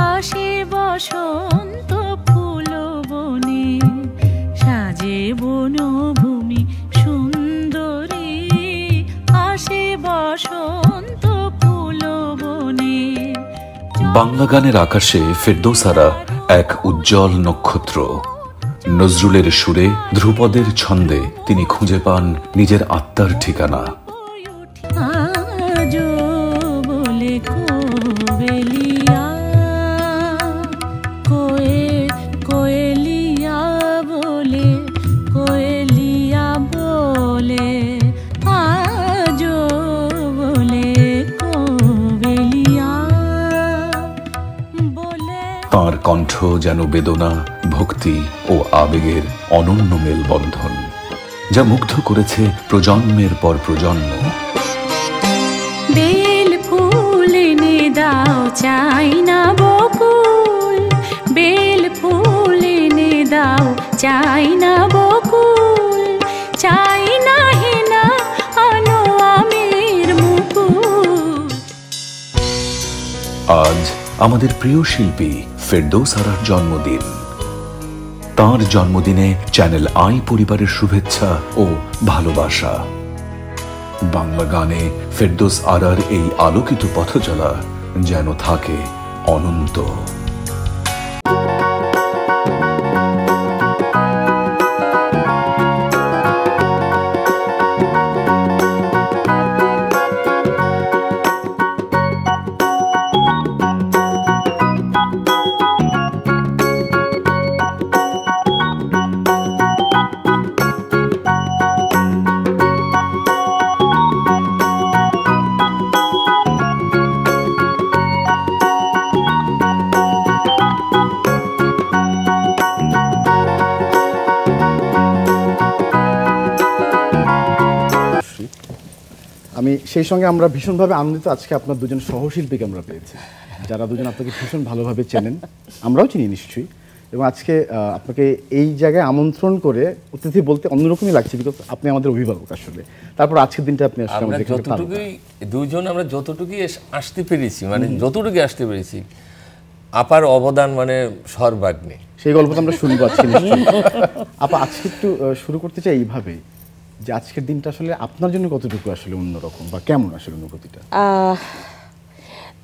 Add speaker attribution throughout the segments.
Speaker 1: আসে বসন্ত ফুল বনে, সাজে বনভূমি সুন্দরী, আসে বসন্ত ফুল বনে।
Speaker 2: বাংলা গানের আকাশে ফেরদৌসারা এক উজ্জ্বল নক্ষত্র। নজরুলের সুরে, ধ্রুপদের ছন্দে তিনি খুঁজে পান নিজের আত্মার ঠিকানা। তাঁর কণ্ঠ যেন বেদনা, ভক্তি ও আবেগের অনন্য মেলবন্ধন, যা মুগ্ধ করেছে প্রজন্মের পর প্রজন্ম।
Speaker 1: বেল ফুল এনে দাও চাই না বকুল, বেল ফুল এনে দাও চাই না বকুল, চাই না হেনা আনো আমের মুকুল।
Speaker 2: আজ আমাদের প্রিয় শিল্পী ফেরদৌসারার জন্মদিন। তাঁর জন্মদিনে চ্যানেল আই পরিবারের শুভেচ্ছা ও ভালোবাসা। বাংলা গানে ফেরদৌস আরার এই আলোকিত পথচলা যেন থাকে অনন্ত।
Speaker 3: আমি সেই সঙ্গে আমরা ভীষণভাবে আনন্দিত আজকে আপনার দুজন সহশিল্পীকে আমরা পেয়েছি, যারা দুজন আপনাকে ভীষণ ভালোভাবে চেনেন, আমরাও চিনি নিশ্চয়ই। এবং আজকে আপনাকে এই জায়গায় আমন্ত্রণ করে অতিথি বলতে অন্যরকমই লাগছে, বিকজ আপনি আমাদের অভিভাবক আসলে। তারপর আজকের দিনটা আপনি আসলে আমাদের
Speaker 4: যতটুকুই দুইজন আমরা যতটুকুই আসতে পেরেছি, মানে যতটুকুই আসতে পেরেছি, আপার অবদান মানে সর্বাগ্নে,
Speaker 3: সেই গল্পটা আমরা শুনবো আজকে নিশ্চয়ই। আপা, আজকে একটু শুরু করতে চাই এইভাবে যে আজকের দিনটা আসলে আপনার জন্য কতটুকু আসলে অন্যরকম বা কেমন আসলে অনুভূতিটা?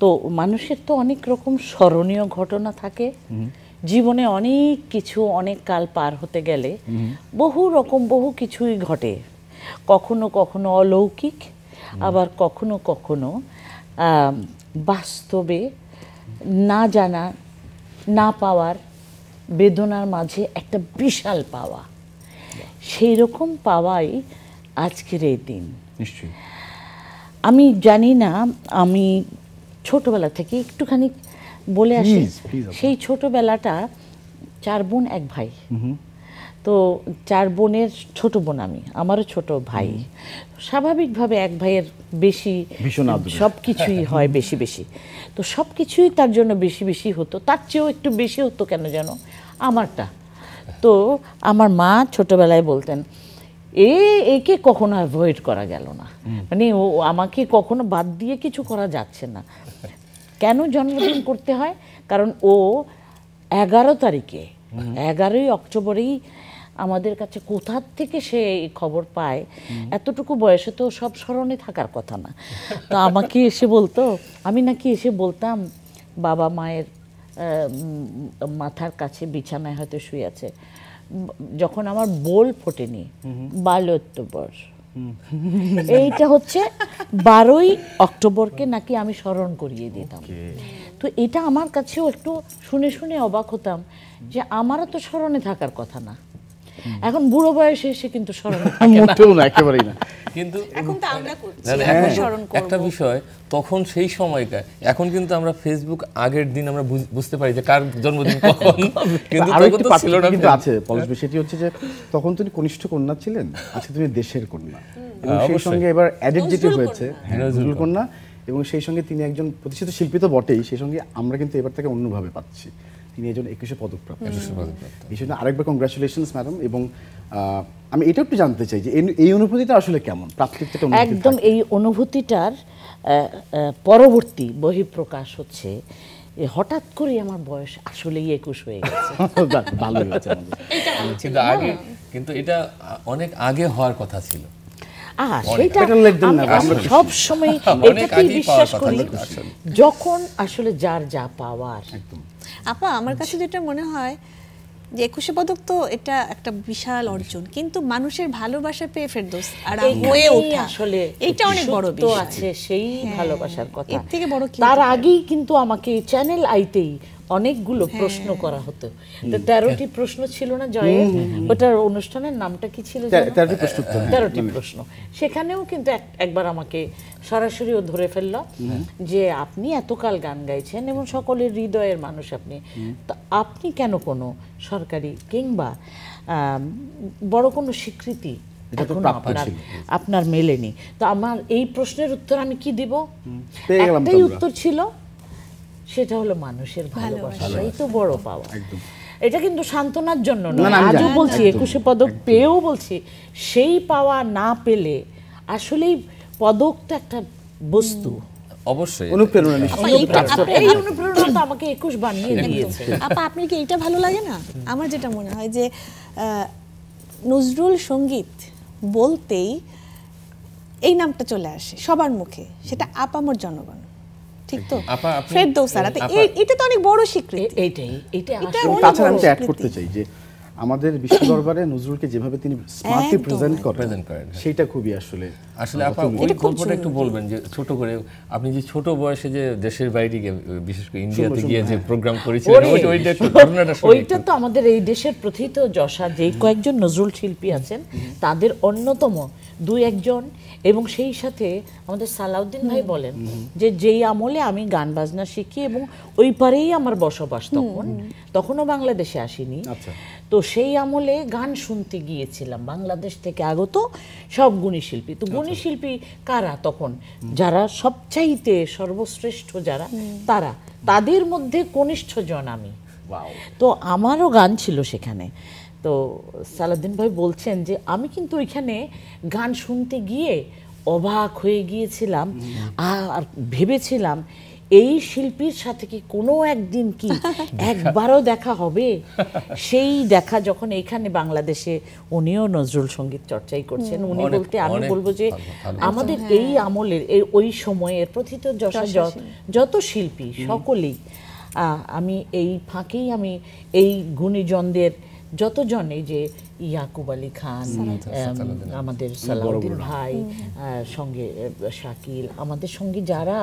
Speaker 5: তো মানুষের তো অনেক রকম স্মরণীয় ঘটনা থাকে জীবনে, অনেক কিছু অনেক কাল পার হতে গেলে বহু রকম বহু কিছুই ঘটে, কখনো কখনো অলৌকিক, আবার কখনো কখনো বাস্তবে না জানা না পাওয়ার বেদনার মাঝে একটা বিশাল পাওয়া, সেই রকম পাওয়াই আজকের এই দিন।
Speaker 3: নিশ্চয়ই
Speaker 5: আমি জানি না, আমি ছোটবেলা থেকে একটুখানি বলে আসি, সেই ছোটবেলাটা 4 বোন 1 ভাই, তো 4 বোনের ছোট বোন আমি, আমারও ছোট ভাই, স্বাভাবিকভাবে 1 ভাইয়ের বেশি সব কিছুই হয় বেশি বেশি, তো সব কিছুই তার জন্য বেশি বেশি হতো, তার চেয়েও একটু বেশি হতো কেন যেন আমারটা। তো আমার মা ছোটবেলায় বলতেন, একে কখনো অ্যাভয়েড করা গেল না, মানে ও আমাকে কখনো বাদ দিয়ে কিছু করা যাচ্ছে না। কেন জন্মদিন করতে হয়? কারণ ও 11 তারিখে 11ই অক্টোবরেই আমাদের কাছে কোথা থেকে সে এই খবর পায়, এতটুকু বয়সে তো সব স্মরণে থাকার কথা না। তো আমাকে এসে বলতো, আমি নাকি এসে বলতাম বাবা মায়ের মাথার কাছে বিছানায় হয়তো শুয়ে আছে, যখন আমার বোল ফোটেনি 12 অক্টোবর, এইটা হচ্ছে 12ই অক্টোবরকে নাকি আমি স্মরণ করিয়ে দিতাম। তো এটা আমার কাছেও একটু শুনে শুনে অবাক হতাম যে আমারও তো স্মরণে থাকার কথা না। এখন বুড়ো বয়সে এসে কিন্তু স্মরণে থাকে না,
Speaker 3: একেবারেই না।
Speaker 4: কিন্তু
Speaker 6: এখন তো আমরা করছি,
Speaker 4: এখন
Speaker 6: স্মরণ করব।
Speaker 4: একটা বিষয়, তখন সেই সময়কার, এখন কিন্তু আমরা ফেসবুক আগের দিন আমরা বুঝতে পারি যে কার জন্মদিন কখন, কিন্তু তখন তো ছিল না।
Speaker 3: কিন্তু আছে পলাশ, সেটি হচ্ছে যে তখন তুমি কনিষ্ঠ কন্যা ছিলেন, আজকে তুমি দেশের কন্যা, এবং সেই সঙ্গে এবার অ্যাডেড যেটি হয়েছে নজরুল কন্যা, এবং সেই সঙ্গে তিনি একজন প্রতিষ্ঠিত শিল্পী তো বটেই, সেই সঙ্গে আমরা কিন্তু এবার তাকে অন্যভাবে পাচ্ছি, তিনি একজন 21শে পদকপ্রাপ্ত। এই জন্য আরেকবার কংগ্রাচুলেশনস ম্যাডাম। এবং আমি এটা একটু জানতে চাই যে এই অনুভূতিটা আসলে কেমন?
Speaker 5: একদম এই অনুভূতিটার পরবর্তী বহিঃপ্রকাশ হচ্ছে হঠাৎ করে আমার বয়স আসলেই 21 হয়ে গেছে।
Speaker 3: ভালোই হয়েছে আমাদের।
Speaker 4: কিন্তু আগে কিন্তু এটা অনেক আগে হওয়ার কথা ছিল।
Speaker 5: সেটা আমরা সব সময় এটাকেই বিশ্বাস করি, যখন আসলে যার যা পাওয়ার।
Speaker 6: আপা আমার কাছে যেটা মনে হয় যে 21শে পদক তো এটা একটা বিশাল অর্জন, কিন্তু মানুষের ভালোবাসা পেয়ে ফেরদৌস আর হয়ে ওঠা
Speaker 5: আসলে
Speaker 6: এটা অনেক বড় বিষয়
Speaker 5: আছে, সেই ভালোবাসার কথা।
Speaker 6: এর থেকে বড় কি?
Speaker 5: তার আগেই কিন্তু আমাকে চ্যানেল আইতেই অনেকগুলো প্রশ্ন করা হতো। তো 13টি প্রশ্ন ছিল না জয়ের, ওটার অনুষ্ঠানের নামটা কি ছিল? 13টি প্রশ্ন। সেখানেও কিন্তু একবার আমাকে সরাসরি ও ধরে ফেললো যে আপনি এতকাল গান গাইছেন এবং সকলের হৃদয়ের মানুষ আপনি, তো আপনি কেন কোনো সরকারি কিংবা বড় কোনো স্বীকৃতি এখনো আপনার মেলেনি? তো আমার এই প্রশ্নের উত্তর আমি কি দিব? একটাই উত্তর ছিল, সেটা হলো মানুষের ভালোবাসা। এই তো বড় পাওয়া। এটা কিন্তু সান্ত্বনার জন্য নয়, আজও বলছি, 21শে পদক পেয়েও বলছি, সেই পাওয়া না পেলে আসলেই পদক তো একটা বস্তু,
Speaker 4: অবশ্যই
Speaker 3: অনুপ্রেরণা।
Speaker 5: এই অনুপ্রেরণা তো আমাকে 21 বানিয়ে দিয়েছে।
Speaker 6: আপা আপনার কি এইটা ভালো লাগে না? আমার যেটা মনে হয় যে নজরুল সঙ্গীত বলতেই এই নামটা চলে আসে সবার মুখে, সেটা আপামর জনগণ, ঠিক তো? ফেরদৌস স্যার, এটা তো অনেক বড় স্বীকৃতি।
Speaker 3: তাছাড়া আমি অ্যাড করতে চাই যে আমাদের বিশ্ব দরবারে নজরুলকে যেভাবে তিনি স্মার্টলি প্রেজেন্ট করেন সেটা খুবই আসলে
Speaker 4: আপা ওই গল্পটা একটু বলবেন যে ছোট করে, আপনি যে ছোট বয়সে যে দেশের বাইরে গিয়ে, বিশেষ করে ইন্ডিয়াতে গিয়ে যে প্রোগ্রাম করেছিলেন,
Speaker 5: ওইটা তো আমাদের এই দেশের প্রথিত যশা যে কয়েকজন নজরুল শিল্পী আছেন তাদের অন্যতম 2-1 জন। এবং সেই সাথে আমাদের সালাউদ্দিন ভাই বলেন যে যেই আমলে আমি গান বাজনা শিখি এবং ওই পারেই আমার বসবাস, তখনও বাংলাদেশে আসিনি, তো সেই আমলে গান শুনতে গিয়েছিলাম বাংলাদেশ থেকে আগত সব গুণী শিল্পী। তো গুণী শিল্পী কারা তখন? যারা সবচাইতে সর্বশ্রেষ্ঠ যারা, তাদের মধ্যে কনিষ্ঠ জন আমি। তো আমারও গান ছিল সেখানে। তো সালাউদ্দিন ভাই বলছেন যে আমি কিন্তু ওইখানে গান শুনতে গিয়ে অবাক হয়ে গিয়েছিলাম আর ভেবেছিলাম এই শিল্পীর সাথে কি কোনো একদিন কি একবারও দেখা হবে। সেই দেখা যখন এখানে বাংলাদেশে, উনিও নজরুল সঙ্গীত চর্চাই করছেন, উনি বলতে আমি বলবো যে আমাদের এই আমলের ওই সময়ের প্রথিত যত শিল্পী সকলেই, আমি এই ফাঁকেই আমি এই গুণীজনদের যতজন, এই যে ইয়াকুব আলী খান, আমাদের সালাউদ্দিন ভাই, সঙ্গে শাকিল, আমাদের সঙ্গে যারা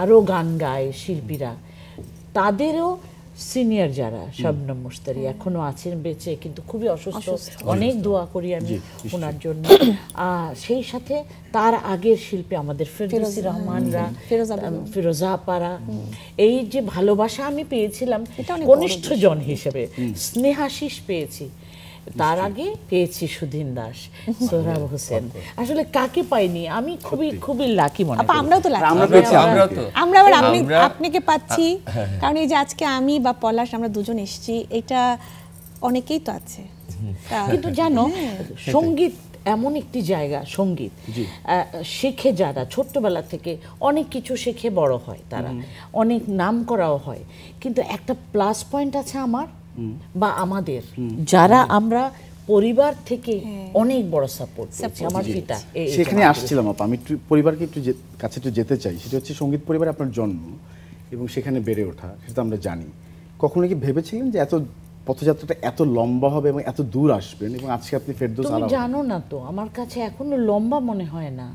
Speaker 5: আরও গান গায় শিল্পীরা, তাদেরও সিনিয়র যারা, শবনম মুশতারি এখনো আছেন বেঁচে কিন্তু খুবই অসুস্থ, অনেক দোয়া করি আমি ওনার জন্য। সেই সাথে তার আগের শিল্পী আমাদের ফেরদৌসী রহমানরা, ফিরোজা আপারা, এই যে ভালোবাসা আমি পেয়েছিলাম কনিষ্ঠ জন হিসেবে, স্নেহাশিস পেয়েছি। তার আগে পেয়েছি সুধীন দাস, সোহরাব হোসেন, আসলে কাকে পাইনি আমি? খুবই লাকি মনে করি।
Speaker 6: আমরাও তো লাকি, আমরা আবার আপনাকে পাচ্ছি, কারণ এই যে আজকে আমি বা পলাশ আমরা দুজন এসেছি, এটা অনেকেই তো আছে।
Speaker 5: কিন্তু জানো, সঙ্গীত এমন একটি জায়গা, সঙ্গীত শেখে যারা ছোট্টবেলা থেকে অনেক কিছু শেখে বড় হয়, তারা অনেক নাম করাও হয়, কিন্তু একটা প্লাস পয়েন্ট আছে আমার বা আমাদের, যারা আমরা পরিবার থেকে অনেক বড় সাপোর্ট পেয়েছি। আমার পিতা,
Speaker 3: সেখানে আসছিলাম আপা, আমি পরিবারকে একটু কাছে একটু যেতে চাই। সেটা হচ্ছে সঙ্গীত পরিবারে আপনার জন্ম এবং সেখানে বেড়ে ওঠা, সেটা আমরা জানি। কখনো কি ভেবেছিলেন যে এত পথযাত্রাটা এত লম্বা হবে এবং এত দূর আসবেন, এবং আজকে আপনি ফেরদৌস?
Speaker 5: তুমি জানো না তো, আমার কাছে এখনো লম্বা মনে হয় না,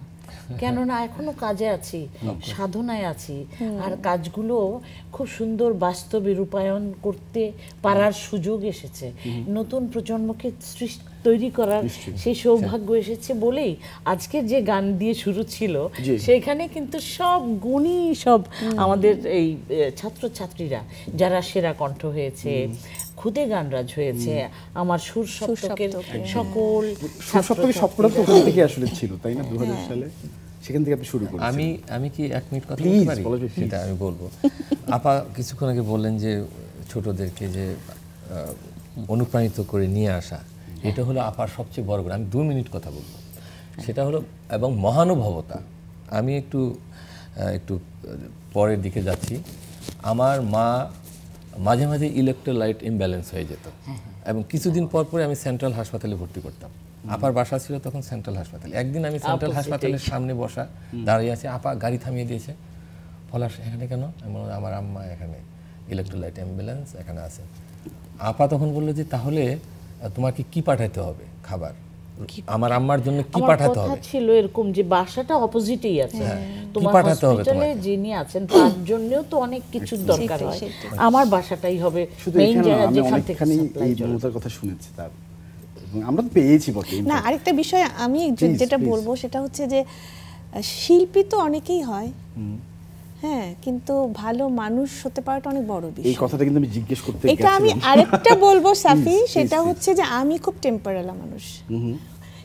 Speaker 5: কেননা এখনো কাজে আছি, সাধনায় আছি, আর কাজগুলো খুব সুন্দর বাস্তবে রূপায়ণ করতে পারার সুযোগ এসেছে, নতুন প্রজন্মকে তৈরি করার সেই সৌভাগ্য এসেছে বলেই আজকের যে গান দিয়ে শুরু ছিল সেখানে কিন্তু সব গুণী, সব আমাদের এই ছাত্রছাত্রীরা যারা সেরা কণ্ঠ হয়েছে, খুদে গানরাজ হয়েছে, আমার সুর সপ্তকের সকল
Speaker 3: সবকটা তো ওখান থেকে আসলে ছিল, তাই না? 2000 সালে সেখান থেকে আপনি শুরু করুন।
Speaker 4: আমি কি 1 মিনিট কথা বলতে পারি? সেটা আমি বলবো। আপা কিছুক্ষণ আগে বললেন যে ছোটদেরকে যে অনুপ্রাণিত করে নিয়ে আসা, এটা হলো আপার সবচেয়ে বড় গুণ। আমি 2 মিনিট কথা বলবো, সেটা হলো এবং মহানুভবতা। আমি একটু পরের দিকে যাচ্ছি। আমার মা মাঝে মাঝে ইলেকট্রোলাইট ইমব্যালেন্স হয়ে যেত, এবং কিছুদিন পর পরে আমি সেন্ট্রাল হাসপাতালে ভর্তি করতাম। আপার বাসা ছিল তখন সেন্ট্রাল হাসপাতালে। একদিন আমি সেন্ট্রাল হাসপাতালের সামনে বসা দাঁড়িয়ে আছি, আপা গাড়ি থামিয়ে দিয়েছে, পলাশ এখানে কেন? আমার আম্মা এখানে ইলেকট্রোলাইট অ্যাম্বুলেন্স এখানে আছে। আপা তখন বললো যে তাহলে তোমাকে কি পাঠাতে হবে খাবার, আমার আম্মার জন্য কি পাঠাতে হবে?
Speaker 5: কথা ছিল এরকম যে বাসাটা অপোজিটেই আছে, তোমার হসপিটালে যিনি আছেন তার জন্যও তো অনেক কিছু দরকার হয়, আমার বাসাটাই হবে মেইন জায়গা যেখান থেকে
Speaker 3: এই মমতার কথা শুনেছি তার, আমরা তো পেয়েছি বটে।
Speaker 6: না, আরেকটা বিষয় আমি যেটা বলবো সেটা হচ্ছে যে শিল্পী তো অনেকেই হয়, হ্যাঁ, কিন্তু ভালো মানুষ হতে পারাটা অনেক বড় বিষয়।
Speaker 3: এই কথাটা কিন্তু আমি জিজ্ঞেস করতে গেছিলাম।
Speaker 6: এটা আমি আরেকটা বলবো সাফি, সেটা হচ্ছে যে আমি খুব টেম্পারেলা মানুষ,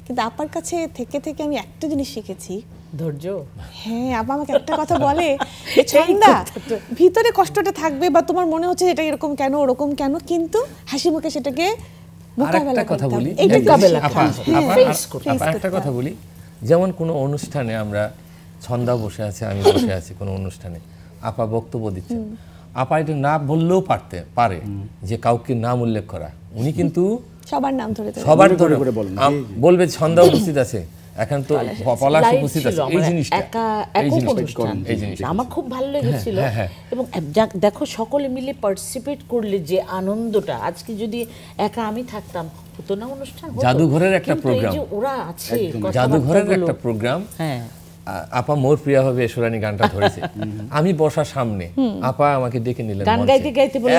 Speaker 6: কিন্তু আপার কাছে থেকে থেকে আমি একটা জিনিস শিখেছি,
Speaker 5: ধৈর্য।
Speaker 6: হ্যাঁ, আপা আমাকে একটা কথা বলে, ছন্দা ভিতরে কষ্টটা থাকবে বা তোমার মনে হচ্ছে এটা এরকম কেন ওরকম কেন, কিন্তু হাসি মুখে সেটাকে মোকাবেলা করতে হবে।
Speaker 5: এটা মোকাবেলা
Speaker 4: একটা কথা বলি, যেমন কোনো অনুষ্ঠানে আমরা ছন্দা বসে আছে, আমি বসে আছি কোনো অনুষ্ঠানে, আপা বক্তব্য দিচ্ছেন, আপা এটা না বললেও পারে যে কাউকে নাম উল্লেখ করা, উনি কিন্তু
Speaker 6: সবার নাম ধরে
Speaker 4: বলবে ছন্দা উপস্থিত আছে, এখন তো পলাশ উপস্থিত আছে, এই জিনিসটা
Speaker 5: আমার খুব ভালো লেগেছিল। এবং দেখো সকলে মিলে পার্টিসিপেট করলে যে আনন্দটা, আজকে যদি একা আমি থাকতাম হতো না অনুষ্ঠান।
Speaker 4: জাদুঘরের একটা প্রোগ্রাম,
Speaker 5: ওরা আছে
Speaker 4: জাদুঘরের একটা প্রোগ্রাম, হ্যাঁ, আপা মোর প্রিয়া হবে এসরানি গানটা ধরেছে, আমি বসার সামনে, আপা আমাকে ডেকে নিলেন,
Speaker 5: গান গাইতে গাইতে বলেন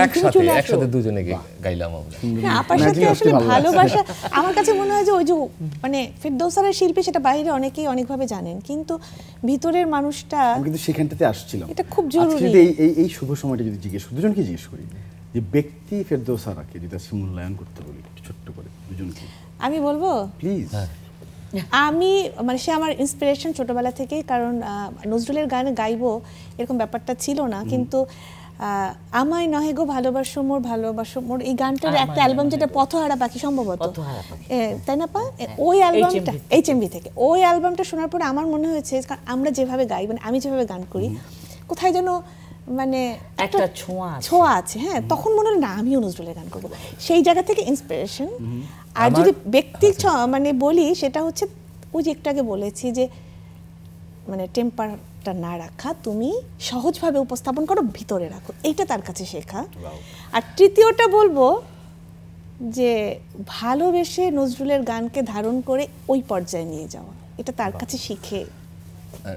Speaker 4: একসাথে দুজনে গাইলাম আমরা।
Speaker 6: আপার সাথে আসলে ভালোবাসা আমার কাছে মনে হয় যে ওই যে মানে ফেরদৌসার শিল্পী, সেটা বাইরে অনেকেই অনেকভাবে জানেন, কিন্তু ভিতরের মানুষটা,
Speaker 3: আমি কিন্তু সেখানটাতে আসছিলাম,
Speaker 6: এটা খুব জরুরি।
Speaker 3: এই শুভ সময়টা যদি দুজনকে জিজ্ঞেস করি যে ব্যক্তি ফেরদৌসারাকে যদি মূল্যায়ন করতে বলি ছোট্ট করে দুজনকে, আমি
Speaker 6: বলবো
Speaker 3: প্লিজ।
Speaker 6: আমি মানে সে আমার ইন্সপিরেশন ছোটবেলা থেকেই, কারণ নজরুলের গানে গাইবো এরকম ব্যাপারটা ছিল না, কিন্তু আমায় নহে গো ভালোবাসো মোর এই গানটার একটা অ্যালবাম, যেটা পথহারা পাখি সম্ভবত, তাই না পা, ওই অ্যালবামটা HMV থেকে, ওই অ্যালবামটা শোনার পরে আমার মনে হয়েছে আমরা যেভাবে গাই, মানে আমি যেভাবে গান করি, কোথায় যেন মানে
Speaker 5: একটা
Speaker 6: ছোঁয়া আছে, হ্যাঁ, তখন মনে হলো না আমিও নজরুলের গান করবো, সেই জায়গা থেকে ইন্সপিরেশন। আর যদি ব্যক্তি মানে বলি, সেটা হচ্ছে ওই যে একটু আগে বলেছি যে মানে টেম্পারটা না রাখা, তুমি সহজভাবে উপস্থাপন করো, ভিতরে রাখো, এইটা তার কাছে শেখা। আর তৃতীয়টা বলবো যে ভালোবেসে নজরুলের গানকে ধারণ করে ওই পর্যায়ে নিয়ে যাওয়া, এটা তার কাছে শিখে।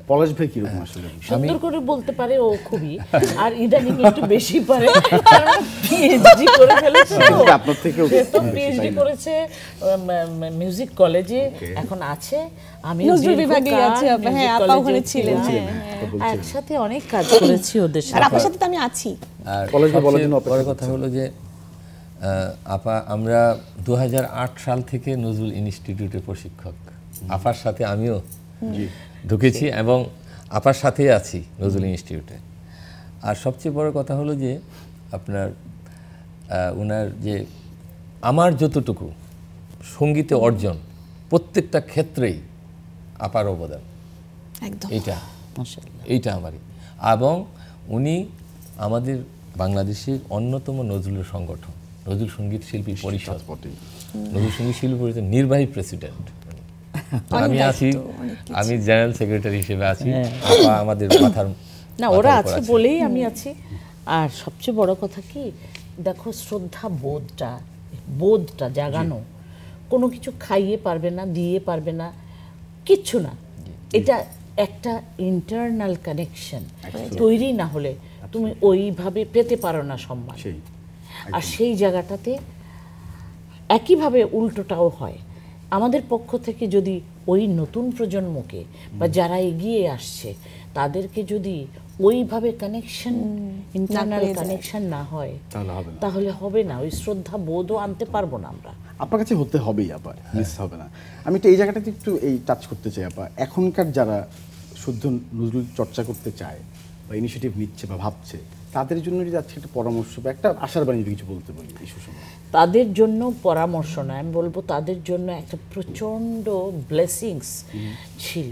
Speaker 3: পলাশ ভাই কি রকম আসলে
Speaker 5: সুন্দর করে বলতে পারে ও খুবই, আর ইদানিং একটু বেশি পারে, কারণ পিএইচডি করে ফেলেছে,
Speaker 3: আপনার থেকে
Speaker 5: তো পিএইচডি করেছে মিউজিক কলেজে, এখন আছে, আমি
Speaker 6: নজরুল বিভাগে আছি, হ্যাঁ আপা ওখানে ছিলেন,
Speaker 5: একসাথে অনেক কাজ করেছি ওদের সাথে,
Speaker 6: আর আপনার সাথে তো আমি আছি।
Speaker 4: আর পরের কথা হলো যে আপা আমরা 2008 সাল থেকে নজরুল ইনস্টিটিউটের প্রশিক্ষক, আপার সাথে আমিও ঢুকেছি এবং আপার সাথেই আছি নজরুল ইনস্টিটিউটে। আর সবচেয়ে বড় কথা হলো যে আপনার ওনার যে আমার যতটুকু সঙ্গীতে অর্জন, প্রত্যেকটা ক্ষেত্রেই আপার অবদান, এইটা আমারই। এবং উনি আমাদের বাংলাদেশের অন্যতম নজরুলের সংগঠন, নজরুল সঙ্গীত শিল্পী পরিষদ, নজরুল সঙ্গীত শিল্পী পরিষদের নির্বাহী প্রেসিডেন্ট আমি আছি, আমি জেনারেল সেক্রেটারি হিসেবে আছি, আপা আমাদের মাথার
Speaker 5: না, ওরা আছে বলেই আমি আছি। আর সবচেয়ে বড় কথা কি, দেখো শ্রদ্ধা বোধটা জাগানো, কোনো কিছু খাইয়ে পারবে না, দিয়ে পারবে না, কিচ্ছু না, এটা একটা ইন্টারনাল কানেকশন তৈরি না হলে তুমি ওইভাবে পেতে পারো না সম্মান। আর সেই জায়গাটাতে একইভাবে উল্টোটাও হয়। আমাদের পক্ষ থেকে যদি ওই নতুন প্রজন্মকে বা যারা এগিয়ে আসছে তাদেরকে যদি ওইভাবে কানেকশন, ইন্টারনাল কানেকশন না হয়, তাহলে হবে না, ওই শ্রদ্ধা বোধও আনতে পারবো না আমরা।
Speaker 3: আপনার কাছে হতে হবেই আপা, মিস হবে না। আমি তো এই জায়গাটাতে একটু টাচ করতে চাই আপা, এখনকার যারা শুদ্ধ নজরুল চর্চা করতে চায় বা ইনিশিয়েটিভ নিচ্ছে বা ভাবছে, তাদের জন্য যদি আজকে একটা পরামর্শ বা একটা আশার বাণী কিছু বলতে বলি এই সুসময়।
Speaker 5: তাদের জন্য পরামর্শ নয়, আমি বলবো তাদের জন্য একটা প্রচণ্ড ব্লেসিংস ছিল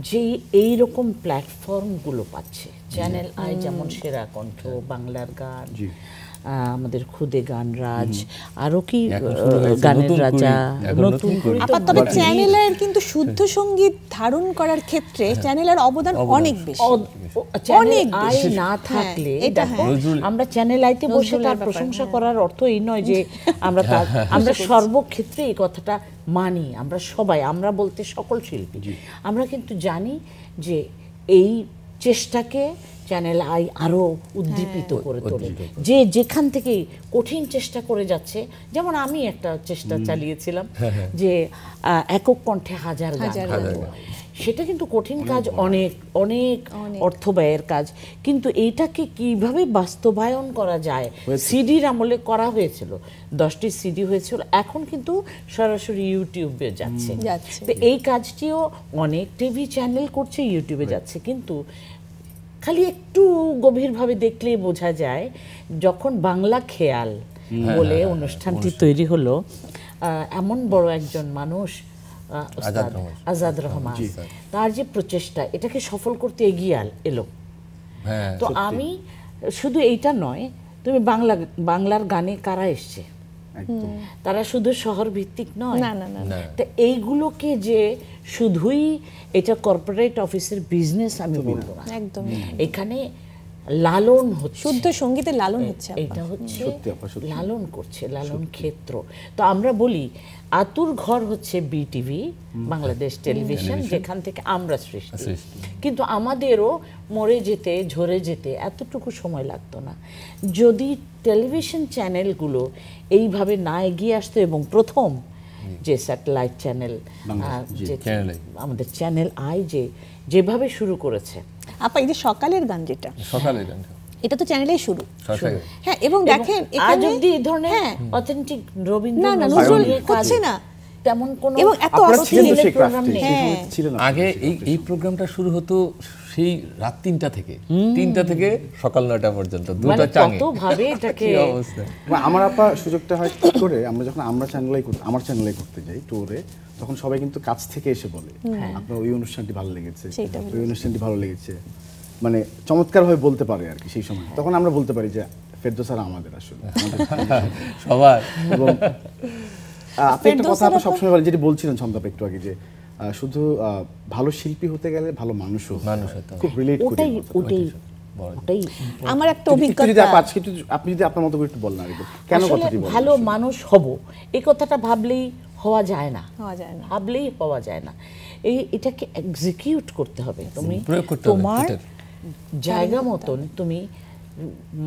Speaker 5: যে এইরকম প্ল্যাটফর্মগুলো পাচ্ছে। চ্যানেল আই যেমন সেরা কণ্ঠ, বাংলার গান, আমাদের খুদে গান রাজ, আরো কি গানের রাজা, নতুন কুড়ি।
Speaker 6: তবে চ্যানেলের কিন্তু শুদ্ধ সঙ্গীত ধারণ করার ক্ষেত্রে চ্যানেলের অবদান অনেক বেশি।
Speaker 5: চ্যানেল আই না থাকলে দেখো, আমরা চ্যানেল আইতে বসে তার প্রশংসা করার অর্থ এই নয় যে আমরা সর্বক্ষেত্রে এই কথাটা মানি। আমরা সবাই, আমরা বলতে সকল শিল্পী, আমরা কিন্তু জানি যে এই চেষ্টাকে চ্যানেল আই আরো উদ্দীপিত করে তোলে। যে যেখান থেকে কঠিন চেষ্টা করে যাচ্ছে, যেমন আমি একটা চেষ্টা চালিয়েছিলাম যে একক কণ্ঠে হাজার গান, সেটা কিন্তু কঠিন কাজ, অনেক অনেক অর্থ ব্যয়ের কাজ, কিন্তু এইটাকে কিভাবে বাস্তবায়ন করা যায়, সিডির আমলে করা হয়েছিল, 10টি সিডি হয়েছিল, এখন কিন্তু সরাসরি ইউটিউবে যাচ্ছে। তো এই কাজটিও অনেক টিভি চ্যানেল করছে, ইউটিউবে যাচ্ছে, কিন্তু খালি একটু গভীরভাবে দেখলে বোঝা যায়, যখন বাংলা খেয়াল বলে অনুষ্ঠানটি তৈরি হলো, এমন বড় একজন মানুষ আজাদ রহমান, তার যে প্রচেষ্টা, এটাকে সফল করতে এগিয়ে এলো। তো আমি শুধু এইটা নয়, তুমি বাংলার গানে কারা এসছে, তারা শুধু শহর ভিত্তিক নয়, তো এইগুলোকে যে শুধুই এটা কর্পোরেট অফিসের বিজনেস আমি বলবো না, এখানে লালন হচ্ছে,
Speaker 6: শুদ্ধ সঙ্গীতের লালন হচ্ছে,
Speaker 5: এটা হচ্ছে লালন করছে, লালন ক্ষেত্র। তো আমরা বলি আতুর ঘর হচ্ছে বিটিভি, বাংলাদেশ টেলিভিশন, যেখান থেকে আমরা সৃষ্টি, কিন্তু আমাদেরও মরে যেতে, ঝরে যেতে এতটুকু সময় লাগতো না যদি টেলিভিশন চ্যানেলগুলো এইভাবে না এগিয়ে আসতো। এবং প্রথম যে স্যাটেলাইট চ্যানেল, আমাদের চ্যানেল আই যেভাবে শুরু করেছে।
Speaker 6: আপা, এই যে সকালের গান, যেটা
Speaker 4: সকালের গান,
Speaker 6: এটা তো চ্যানেলেই শুরু। হ্যাঁ, এবং দেখেন
Speaker 5: আজ অবধি এই ধরনের অথেন্টিক
Speaker 6: নজরুল হচ্ছে না
Speaker 5: তেমন কোন,
Speaker 6: এবং এত
Speaker 5: অস্থির প্রোগ্রাম নেই।
Speaker 4: আগে এই প্রোগ্রামটা শুরু হতো সেই রাত 3টা থেকে সকাল 9টা পর্যন্ত, দুটো চাঙে,
Speaker 5: কত ভাবে এটাকে
Speaker 4: অবস্থা।
Speaker 3: আমার আপা সুযোগটা হয় কি করে, আমরা যখন আমার চ্যানেলে করতে যাই টুরে, তখন সবাই কিন্তু কাছ থেকে এসে বলে আপনার ওই অনুষ্ঠানটি ভালো লেগেছে, ওই অনুষ্ঠানটি ভালো লেগেছে, মানে চমৎকার ভাবে বলতে পারে আর কি সেই সময়। তখন আমরা বলতে পারি যে ফেরদৌস স্যার আমাদের আসলে
Speaker 4: সবার।
Speaker 3: এবং আপনি একটা কথা আপনি সবসময় বলেন, যেটি বলছিলেন ছন্দাপ একটু আগে, যে শুধু ভালো শিল্পী হতে গেলে ভালো মানুষও খুব রিলেট করি।
Speaker 5: ওটাই
Speaker 6: আমার একটা অভিজ্ঞতা।
Speaker 3: আপনি যদি আপনার মতো করে একটু বলেন, কেন কথাটি বলেন,
Speaker 5: ভালো মানুষ হব, এই কথাটা ভাবলেই হওয়া যায় না, ভাবলেই হওয়া যায় না, এটাকে এক্সিকিউট করতে হবে। তুমি তোমার জায়গা মতন তুমি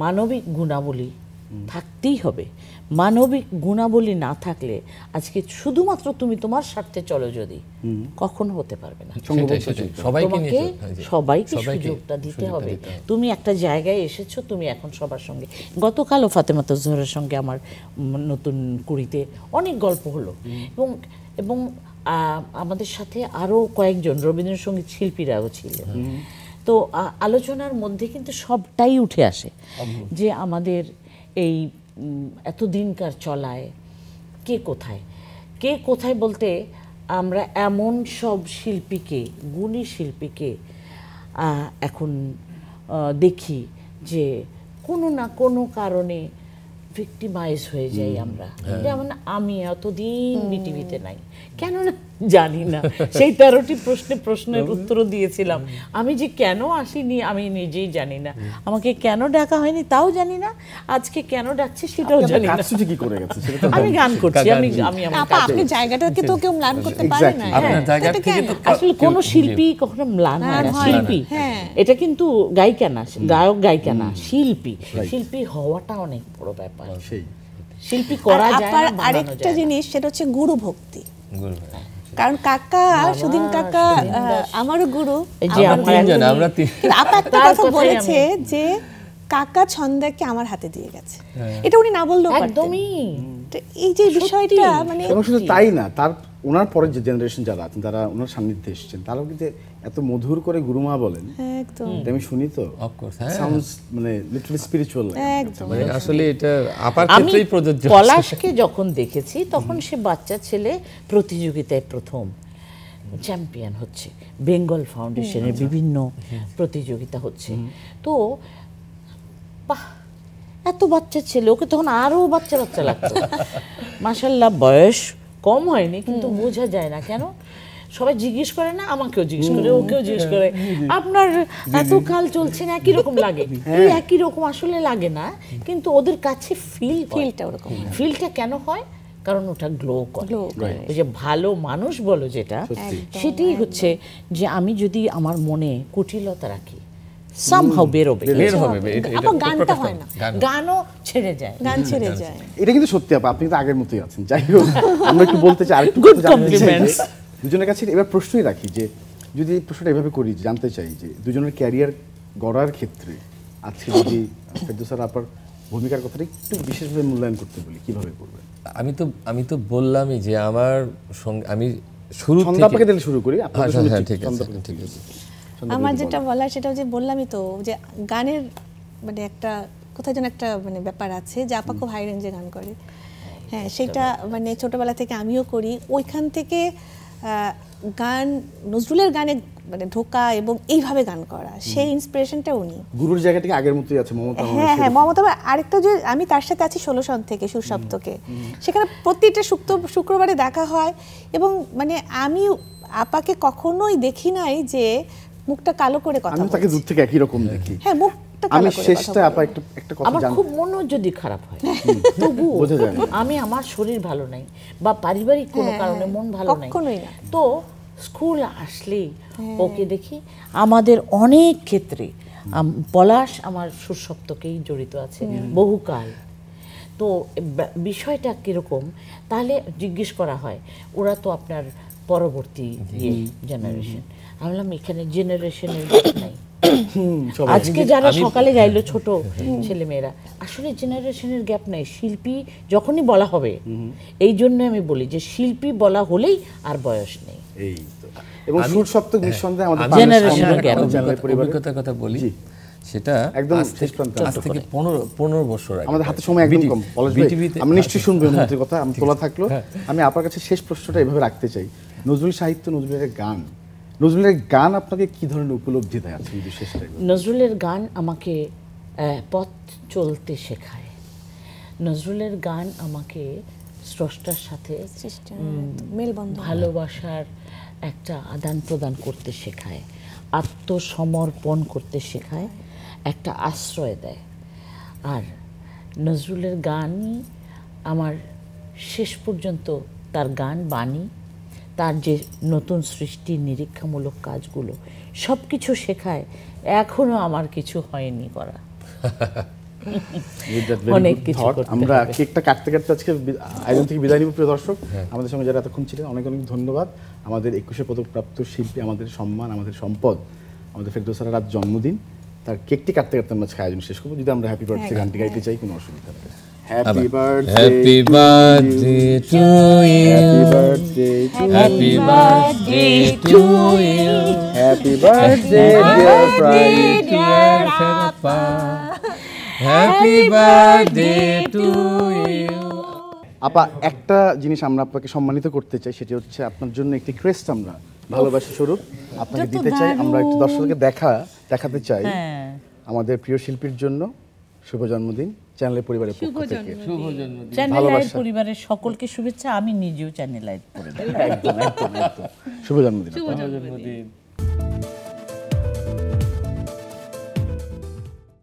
Speaker 5: মানবিক গুণাবলী থাকতেই হবে। মানবিক গুণাবলী না থাকলে আজকে শুধুমাত্র তুমি তোমার স্বার্থে চলো যদি, কখনো হতে পারবে না। তোমাকে সবাইকে সুযোগটা দিতে হবে। তুমি একটা জায়গায় এসেছো, তুমি এখন সবার সঙ্গে, গতকালও ফাতেমাতুজ জোহরার সঙ্গে আমার নতুন কুড়িতে অনেক গল্প হলো, এবং আমাদের সাথে আরো কয়েকজন রবীন্দ্রসঙ্গীত শিল্পীরাও ছিলেন। তো আলোচনার মধ্যে কিন্তু সবটাই উঠে আসে যে আমাদের এই এতদিনকার চলায় কে কোথায় বলতে, আমরা এমন সব শিল্পীকে, গুণী শিল্পীকে এখন দেখি যে কোনো না কোনো কারণে ভিক্টিমাইজ হয়ে যাই আমরা। যেমন আমি এতদিন বিটিভিতে নাই, কেন না জানি না, সেই 13টি প্রশ্নের উত্তরও দিয়েছিলাম। আমি যে কেন আসিনি আমি নিজেই জানি না, আমাকে কেন ডাকা হয়নি তাও জানি না, আজকে কেন ডাকছে সেটাও জানি না। আমি গান করছি,
Speaker 6: আপনি জায়গাটাকে তো কেউ ম্লান করতে পারে না।
Speaker 5: আসলে কোন শিল্পী কখনো ম্লান হয় না। শিল্পী এটা কিন্তু গায়িকা না, গায়ক গায়িকা না, শিল্পী হওয়াটা অনেক বড় ব্যাপার। শিল্পী করা যায় না।
Speaker 6: আরেকটা জিনিস, সেটা হচ্ছে গুরু ভক্তি। কারণ কাকা, সুদিন কাকা আমারও গুরু। আপা একটা কথা বলেছে যে কাকা ছন্দাকে আমার হাতে দিয়ে গেছে, এটা উনি না বললেও
Speaker 5: একদমই।
Speaker 6: এই যে বিষয়টা, মানে
Speaker 3: শুধু তাই না, তার ওনার পরের যে জেনারেশন যারা আছেন, তারা ওনার সান্নিধ্যে এসেছেন, তারাও কিন্তু এত মধুর করে গুরুমা বলেন, একদম আমি শুনি তো, সাউন্ডস মানে লিটারালি স্পিরিচুয়াল।
Speaker 4: মানে আসলে এটা আপার ক্ষেত্রেই প্রযোজ্য।
Speaker 5: পলাশকে যখন দেখেছি তখন সে বাচ্চা ছেলে, প্রতিযোগিতায় প্রথম, চ্যাম্পিয়ন হচ্ছে, বেঙ্গল ফাউন্ডেশনের বিভিন্ন প্রতিযোগিতা হচ্ছে। তো বাহ, এত বাচ্চা ছেলে, ওকে তখন আরো বাচ্চা বাচ্চা লাগতো। মাশাআল্লাহ, বয়স কম হয়নি, কিন্তু বোঝা যায় না কেন সবাই জিজ্ঞেস করে না, আমাকেও জিজ্ঞেস করে, ওকেও জিজ্ঞেস করে, আপনার এত কাল চলছে না একই রকম লাগে? এই একই রকম আসলে লাগে না, কিন্তু ওদের কাছে ফিলটা ওরকম। ফিলটা কেন হয়? কারণ ওটা গ্লো করে। ওই যে ভালো মানুষ বলো যেটা, সেটাই হচ্ছে যে আমি যদি আমার মনে কুটিলতা রাখি, সামহাউ বের হবে।
Speaker 6: গানটা হয় না,
Speaker 5: গানও ছেড়ে যায়,
Speaker 6: গান ছেড়ে যায়।
Speaker 3: এটা কিন্তু সত্যি আপা, আপনি তো আগের মতোই আছেন। যাই হোক, আমরা একটু বলতে চাই, আরেকটু
Speaker 5: কমপ্লিমেন্টস
Speaker 3: দুজনের কাছে এবার প্রশ্নই রাখি, যে যদি এই প্রশ্নটা এভাবে করি, জানতে চাই যে দুজনের ক্যারিয়ার গড়ার ক্ষেত্রে আজকে যদি ফেরদৌসা আপার ভূমিকার কথাটা একটু বিশেষভাবে মূল্যায়ন করতে বলি, কিভাবে করবেন?
Speaker 4: আমি তো বললামই যে আমার সঙ্গে আমি শুরু
Speaker 3: থেকে দিলে শুরু করি।
Speaker 4: ঠিক আছে।
Speaker 6: আমার যেটা বলার সেটা যে বললামই তো, যে গানের মানে একটা কোথায় যেন একটা মানে ব্যাপার আছে যে আপা খুব হাই রেঞ্জে গান করে। হ্যাঁ, সেটা মানে ছোটবেলা থেকে আমিও করি। ওইখান থেকে গান, নজরুলের গানে মানে ঢোকা এবং এইভাবে গান করা, সেই ইন্সপিরেশনটা উনি।
Speaker 3: গুরুর জায়গা থেকে আগের মতোই আছে মমতা।
Speaker 6: হ্যাঁ, মমতা। আরেকটা যে আমি তার সাথে আছি 16 সন থেকে, সুর সপ্তকে, সেখানে প্রতিটা শুক্রবারে দেখা হয়, এবং মানে আমি আপাকে কখনোই দেখি নাই যে মুখটা কালো করে কথা বলে।
Speaker 3: আমি তাকে দূর থেকে একই রকম দেখি।
Speaker 6: হ্যাঁ, মুখটা কালো
Speaker 3: আমি
Speaker 6: করে
Speaker 3: শেষটা আপা একটা কথা
Speaker 5: আমার খুব মনও যদি খারাপ হয়, তবু আমি, আমার শরীর ভালো নাই বা পারিবারিক কোনো কারণে মন ভালো নাই, তো স্কুল আসলেই ওকে দেখি। আমাদের অনেক ক্ষেত্রে পলাশ আমার সুর সপ্তকেই জড়িত আছে বহুকাল। তো বিষয়টা কিরকম, তাহলে জিজ্ঞেস করা হয়, ওরা তো আপনার পরবর্তী জেনারেশন। আমি বললাম এখানে জেনারেশনের নাই। আজকে যারা সকালে গাইলো ছোট ছেলে মেয়েরা, আসলে জেনারেশনের গ্যাপ নাই। শিল্পী যখনই বলা হবে, এই জন্য আমি বলি যে শিল্পী বলা হলেই আর বয়স নেই।
Speaker 3: এই তো, এবং সুর সপ্তক নিঃসন্দেহে আমাদের
Speaker 5: জেনারেশনের গ্যাপ।
Speaker 4: অভিজ্ঞতার কথা বলি, সেটা
Speaker 3: একদম
Speaker 4: আজ থেকে 15 বছর আগে।
Speaker 3: আমাদের হাতে সময় একদম কম। আমি নিশ্চয়ই শুনবো মন্ত্রীর কথা, আমি তোলা থাকলো। আমি আপনার কাছে শেষ প্রশ্নটা এভাবে রাখতে চাই, নজরুল সাহিত্য, নজরুলের গান আপনাকে কি ধরনের উপলব্ধি দেয়? আছে শেষটা।
Speaker 5: নজরুলের গান আমাকে পথ চলতে শেখায়। নজরুলের গান আমাকে স্রষ্টার সাথে ভালোবাসার একটা আদান প্রদান করতে শেখায়, আত্মসমর্পণ করতে শেখায়, একটা আশ্রয় দেয়। আর নজরুলের গানই আমার শেষ পর্যন্ত, তার গান বাণী, তার যে নতুন সৃষ্টি, নিরীক্ষামূলক কাজগুলো, সব কিছু শেখায়। এখনো আমার কিছু হয়নি করা, অনেক কিছু।
Speaker 3: আমরা কেকটা কাটতে কাটতে আজকে আয়োজন থেকে বিদায় নিব। প্রিয় দর্শক, আমাদের সঙ্গে যারা এতক্ষণ ছিলেন, অনেক অনেক ধন্যবাদ। আমাদের 21শে পদকপ্রাপ্ত শিল্পী, আমাদের সম্মান, আমাদের সম্পদ, আমাদের ফেরদৌসা রাত জন্মদিন, তার কেকটি কাটতে কাটতে আমরা আয়োজন শেষ করবো। যদি আমরা হ্যাপি বার্থডে গানটি গাইতে চাই, কোনো অসুবিধা নেই। Happy birthday to you. Happy birthday to you. Happy birthday dear Papa. Happy birthday to you. আপা, একটা জিনিস আমরা আপনাকে সম্মানিত করতে চাই, সেটি হচ্ছে আপনার জন্য একটি ক্রেস্ট আমরা ভালোবাসা স্বরূপ আপনাকে দিতে চাই। আমরা একটু দর্শককে দেখাতে চাই আমাদের প্রিয় শিল্পীর জন্য শুভ জন্মদিন চ্যানেলের পরিবারের পক্ষ থেকে।
Speaker 5: শুভ জন্মদিন। চ্যানেলের পরিবারের সকলকে শুভেচ্ছা। আমি নিজেও চ্যানেল লাইট করে দেব।
Speaker 3: একদম শুভ জন্মদিন।